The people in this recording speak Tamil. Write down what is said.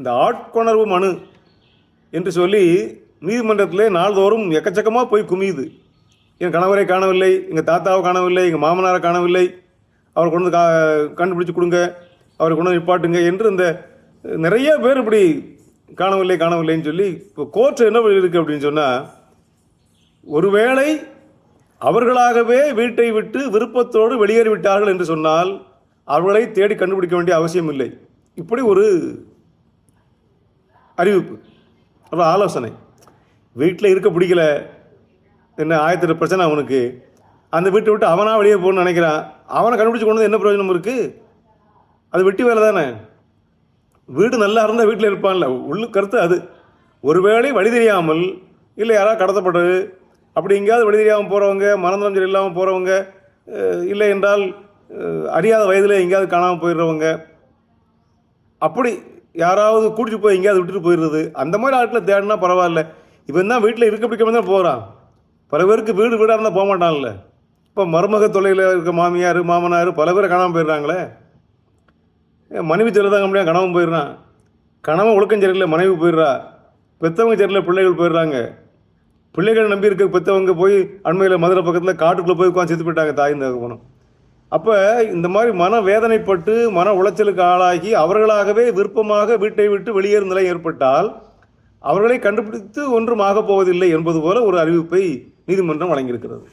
இந்த ஆட்கொணர்வு மனு என்று சொல்லி நீதிமன்றத்திலே நாள்தோறும் எக்கச்சக்கமாக போய் குமியுது. என் கணவரை காணவில்லை, எங்கள் தாத்தாவை காணவில்லை, எங்கள் மாமனாரை காணவில்லை, அவரை கொண்டு வந்து கண்டுபிடிச்சி கொடுங்க, அவரை கொண்டு வந்து நிப்பாட்டுங்க என்று இந்த நிறைய பேர் இப்படி காணவில்லை காணவில்லைன்னு சொல்லி இப்போ கோர்ட் என்ன இருக்குது அப்படின்னு சொன்னால், ஒருவேளை அவர்களாகவே வீட்டை விட்டு விருப்பத்தோடு வெளியேறிவிட்டார்கள் என்று சொன்னால் அவர்களை தேடி கண்டுபிடிக்க வேண்டிய அவசியம் இல்லை. இப்படி ஒரு அறிவிப்பு, ஒரு ஆலோசனை. வீட்டில் இருக்க பிடிக்கல, என்ன ஆயிரத்தி பிரச்சனை அவனுக்கு, அந்த வீட்டை விட்டு அவனாக வெளியே போகணும்னு நினைக்கிறான். அவனை கண்டுபிடிச்சி கொண்டு வந்து என்ன பிரயோஜனம் இருக்குது? அது வெட்டி வேலை தானே. வீடு நல்லா இருந்தால் வீட்டில் இருப்பான்ல, உள்ளு கருத்து அது. ஒருவேளை வழி தெரியாமல் இல்லை யாராவது கடத்தப்பட்டது, அப்படி எங்கேயாவது வழி தெரியாமல் போகிறவங்க, மனநலம் சரி இல்லாமல் போகிறவங்க, இல்லை என்றால் அறியாத வயதில் எங்கேயாவது காணாமல் போயிடுறவங்க, அப்படி யாராவது கூட்டிகிட்டு போய் எங்கேயாவது விட்டுட்டு போயிடுறது, அந்த மாதிரி ஆட்களை தேடினா பரவாயில்ல. இவன் தான் வீட்டில் இருக்க பிடிக்காம தான் போகிறான். பல பேருக்கு வீடாக இருந்தால் போக மாட்டான்ல. இப்போ மருமக தொலைவில் இருக்க மாமியார் மாமனார் பல பேரை காணாமல் போயிடுறாங்களே. மனைவி தெரியல முடியாது, கணவன் போயிடுறான். கணவன் ஒழுக்கம் சரியில்லை, மனைவி போயிடுறா. பெற்றவங்க சரியில்லை, பிள்ளைகள் போயிடுறாங்க. பிள்ளைகள் நம்பி இருக்க பெற்றவங்க போய் அண்மையில் மதுரை பக்கத்தில் காட்டுக்குள்ளே போய் உட்காந்து செத்து போயிட்டாங்க, தாய் தகப்பனும். அப்போ இந்த மாதிரி மன வேதனைப்பட்டு மன உளைச்சலுக்கு ஆளாகி அவர்களாகவே விருப்பமாக வீட்டை விட்டு வெளியேறும் நிலை ஏற்பட்டால் அவர்களை கண்டுபிடித்து ஒன்றும் ஆகப் போவதில்லை என்பது போல ஒரு அறிவிப்பை நீதிமன்றம் வழங்கியிருக்கிறது.